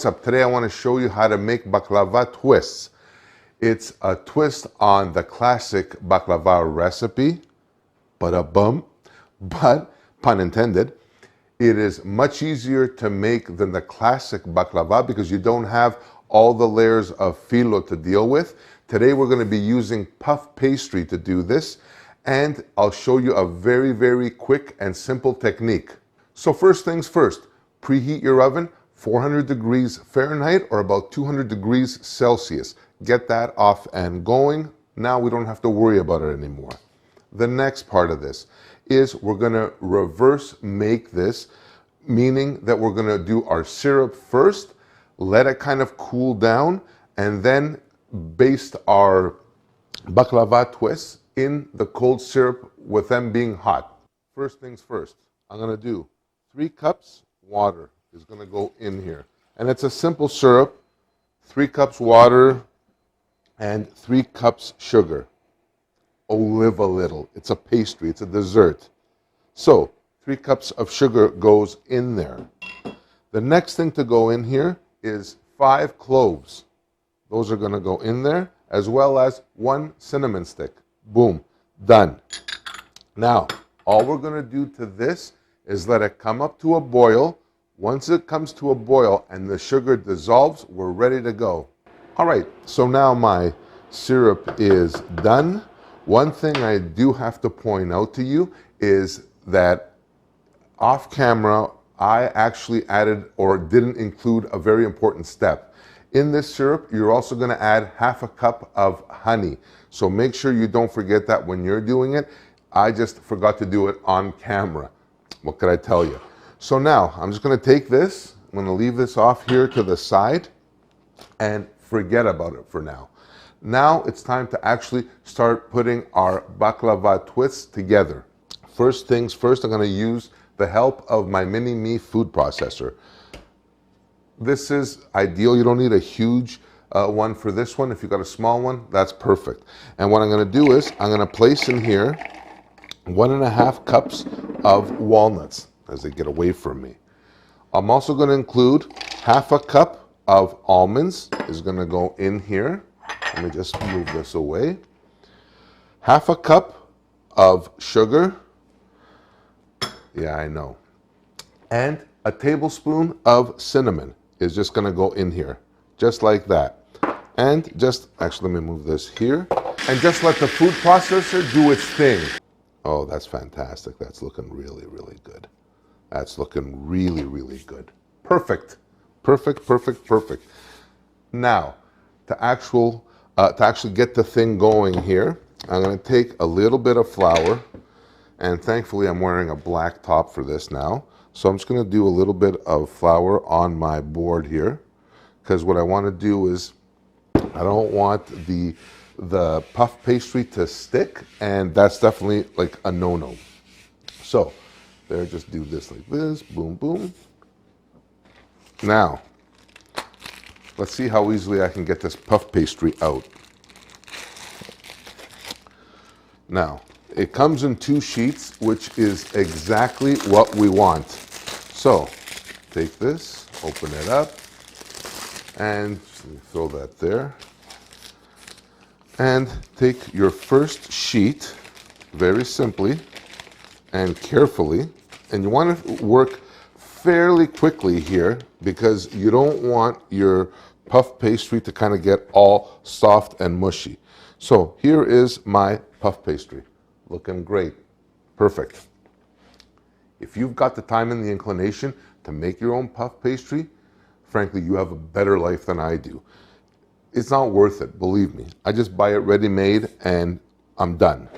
what's up? Today I want to show you how to make baklava twists. It's a twist on the classic baklava recipe, but pun intended, it is much easier to make than the classic baklava because you don't have all the layers of phyllo to deal with. Today we're going to be using puff pastry to do this, and I'll show you a very, very quick and simple technique. So first things first, preheat your oven 400 degrees Fahrenheit or about 200 degrees Celsius. Get that off and going. Now we don't have to worry about it anymore. The next part of this is we're going to reverse make this, meaning that we're going to do our syrup first, let it kind of cool down, and then baste our baklava twists in the cold syrup with them being hot. First things first, I'm going to do 3 cups water is going to go in here. And it's a simple syrup, 3 cups water and 3 cups sugar. Olive a little. It's a pastry, it's a dessert. So 3 cups of sugar goes in there. The next thing to go in here is 5 cloves. Those are going to go in there, as well as 1 cinnamon stick. Boom, done. Now, all we're going to do to this is let it come up to a boil. Once it comes to a boil and the sugar dissolves, we're ready to go. All right, so now my syrup is done. One thing I do have to point out to you is that off camera, I actually added or didn't include a very important step. In this syrup, you're also going to add half a cup of honey. So make sure you don't forget that when you're doing it. I just forgot to do it on camera. What could I tell you? So now I'm just going to take this. I'm going to leave this off here to the side and forget about it for now. Now it's time to actually start putting our baklava twists together. First things first, I'm going to use the help of my mini-me food processor. This is ideal. You don't need a huge one for this one. If you've got a small one, that's perfect. And what I'm going to do is I'm going to place in here 1.5 cups of walnuts as they get away from me. I'm also going to include half a cup of almonds is going to go in here. Let me just move this away. Half a cup of sugar. Yeah, I know. And a tablespoon of cinnamon is just going to go in here, just like that. And just, actually, let me move this here. And just let the food processor do its thing. Oh, that's fantastic. That's looking really, really good. That's looking really, really good. Perfect. Perfect, perfect, perfect. Now, to actually get the thing going here, I'm going to take a little bit of flour. And thankfully, I'm wearing a black top for this now. So I'm just going to do a little bit of flour on my board here. Because what I want to do is, I don't want the puff pastry to stick. And that's definitely like a no-no. So, there, just do this like this. Boom, boom. Now, let's see how easily I can get this puff pastry out. Now, it comes in 2 sheets, which is exactly what we want. So, take this, open it up, and throw that there. And take your first sheet, very simply and carefully, and you want to work fairly quickly here because you don't want your puff pastry to kind of get all soft and mushy. So here is my puff pastry. Looking great. Perfect. If you've got the time and the inclination to make your own puff pastry, frankly, you have a better life than I do. It's not worth it, believe me. I just buy it ready-made and I'm done.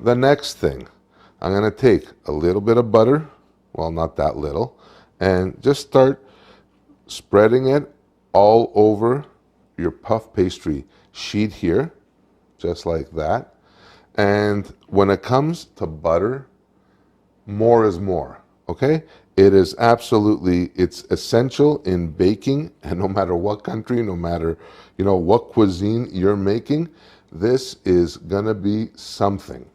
The next thing, I'm going to take a little bit of butter, well, not that little, and just start spreading it all over your puff pastry sheet here, just like that. And when it comes to butter, more is more, okay? It is absolutely, it's essential in baking, and no matter what country, no matter, what cuisine you're making, this is gonna be something.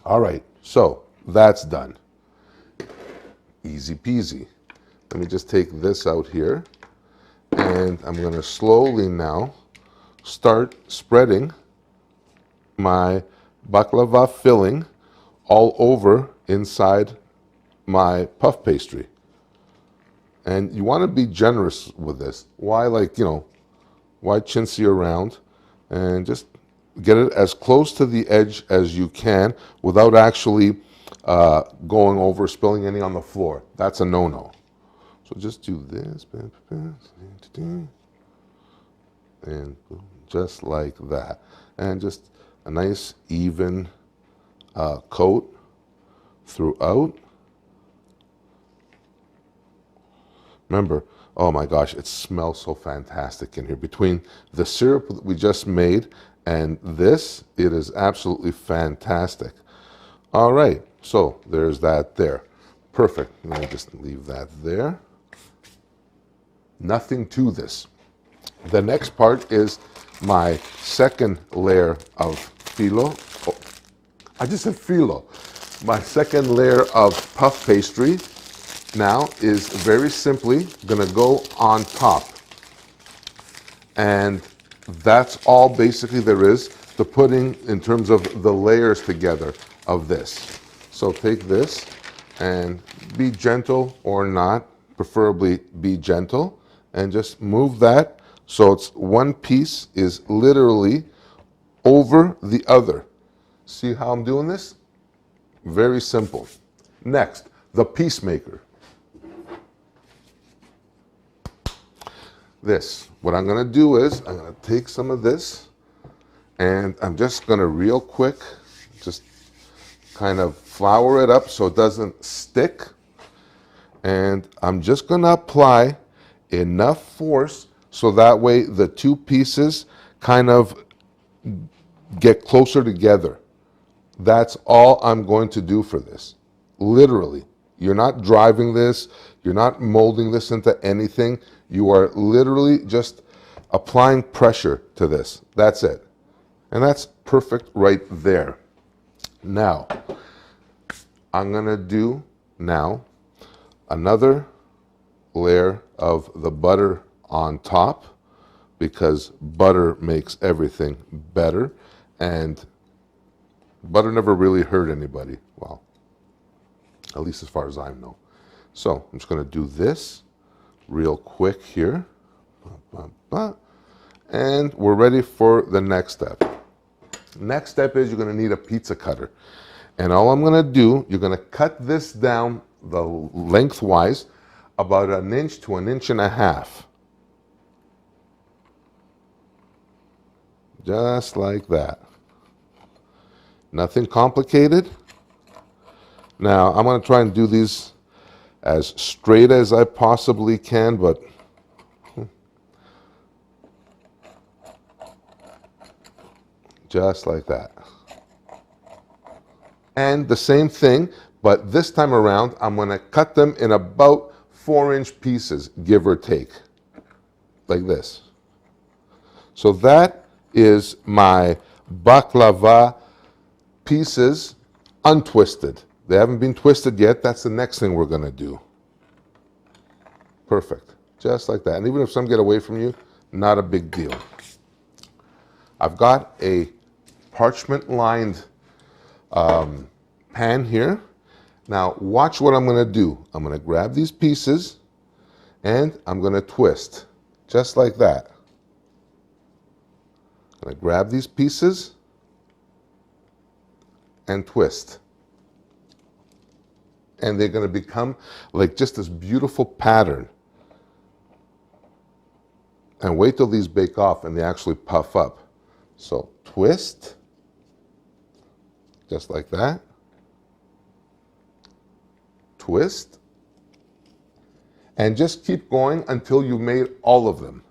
All right, so that's done. Easy peasy. Let me just take this out here. And I'm going to slowly now start spreading my baklava filling all over inside my puff pastry. And you want to be generous with this. Why, why chintzy around? And just get it as close to the edge as you can without actually going over, spilling any on the floor. That's a no-no. So just do this, and just like that. And just a nice even coat throughout. Remember, oh my gosh, it smells so fantastic in here. Between the syrup that we just made and this, it is absolutely fantastic. All right, so there's that there. Perfect. Let me just leave that there. Nothing to this. The next part is my second layer of phyllo. Oh, I just said phyllo. My second layer of puff pastry now is very simply going to go on top. And that's all basically there is to putting in terms of the layers together of this. So take this and be gentle or not, preferably be gentle, and just move that so it's one piece is literally over the other. See how I'm doing this? Very simple. Next, the peacemaker. What I'm going to do is I'm going to take some of this and I'm just going to real quick just kind of flour it up so it doesn't stick. And I'm just going to apply enough force so that way the two pieces kind of get closer together. That's all I'm going to do for this. Literally. You're not driving this. You're not molding this into anything. You are literally just applying pressure to this. That's it. And that's perfect right there. Now, I'm going to do now another layer of the butter on top because butter makes everything better. And butter never really hurt anybody. Well, at least as far as I know. So I'm just going to do this real quick here. And we're ready for the next step. Next step is you're going to need a pizza cutter. And all I'm going to do, you're going to cut this down the lengthwise about 1 inch to 1.5 inches. Just like that. Nothing complicated. Now, I'm going to try and do these as straight as I possibly can, but just like that. And the same thing, but this time around, I'm going to cut them in about 4-inch pieces, give or take, like this. So that is my baklava pieces untwisted. They haven't been twisted yet. That's the next thing we're going to do. Perfect. Just like that. And even if some get away from you, not a big deal. I've got a parchment-lined pan here. Now, watch what I'm going to do. I'm going to grab these pieces, and I'm going to twist, just like that. I'm going to grab these pieces and twist. And they're going to become like just this beautiful pattern. And wait till these bake off and they actually puff up. So twist, just like that. Twist. And just keep going until you made all of them.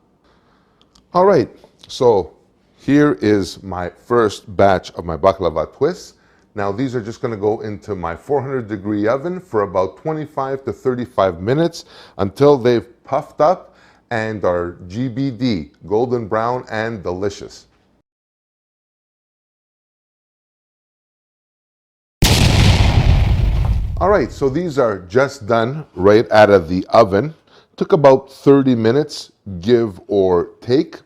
All right, so here is my first batch of my baklava twists. Now these are just going to go into my 400-degree oven for about 25 to 35 minutes until they've puffed up and are GBD, golden brown and delicious. All right, so these are just done right out of the oven. Took about 30 minutes, give or take,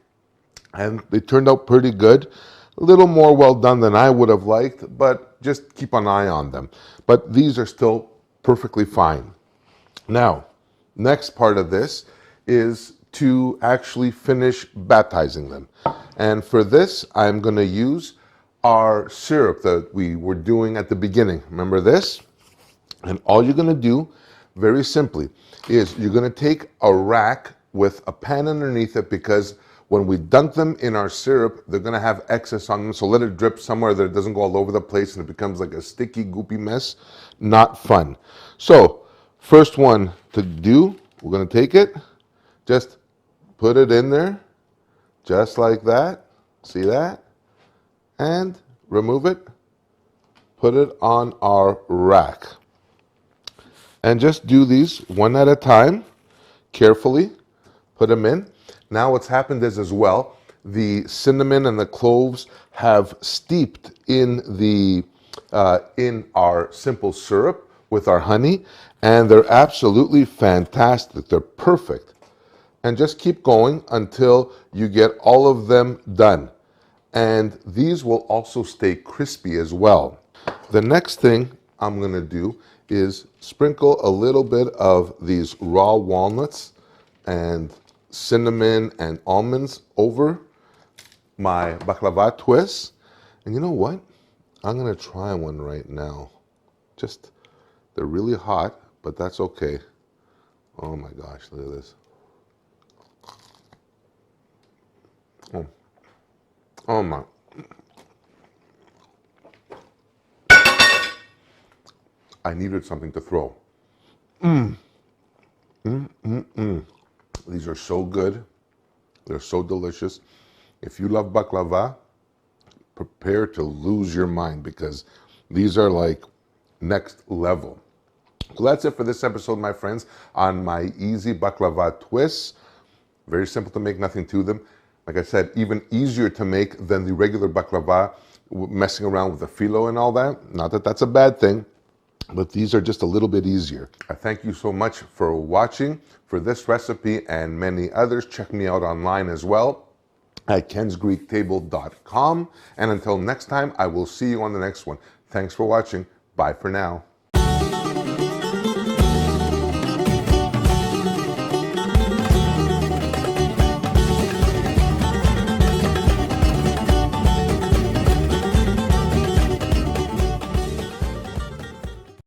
and they turned out pretty good. A little more well done than I would have liked, but just keep an eye on them. But these are still perfectly fine. Now, next part of this is to actually finish baptizing them. And for this, I'm going to use our syrup that we were doing at the beginning. Remember this? And all you're going to do, very simply, is you're going to take a rack with a pan underneath it, because when we dunk them in our syrup, they're going to have excess on them. So let it drip somewhere that it doesn't go all over the place and it becomes like a sticky, goopy mess. Not fun. So first one to do, we're going to take it, just put it in there, just like that. See that? And remove it, put it on our rack. And just do these one at a time, carefully, put them in. Now what's happened is as well, the cinnamon and the cloves have steeped in our simple syrup with our honey, and they're absolutely fantastic. They're perfect. And just keep going until you get all of them done. And these will also stay crispy as well. The next thing I'm going to do is sprinkle a little bit of these raw walnuts and cinnamon and almonds over my baklava twists. And you know what? I'm going to try one right now. They're really hot, but that's okay. Oh my gosh, look at this. Oh my. I needed something to throw. These are so good. They're so delicious. If you love baklava, prepare to lose your mind, because these are like next level. So that's it for this episode, my friends, on my easy baklava twists. Very simple to make, nothing to them. Like I said, even easier to make than the regular baklava, messing around with the phyllo and all that. Not that that's a bad thing, but these are just a little bit easier. I thank you so much for watching. For this recipe and many others, check me out online as well at kensgreektable.com. And until next time, I will see you on the next one. Thanks for watching. Bye for now.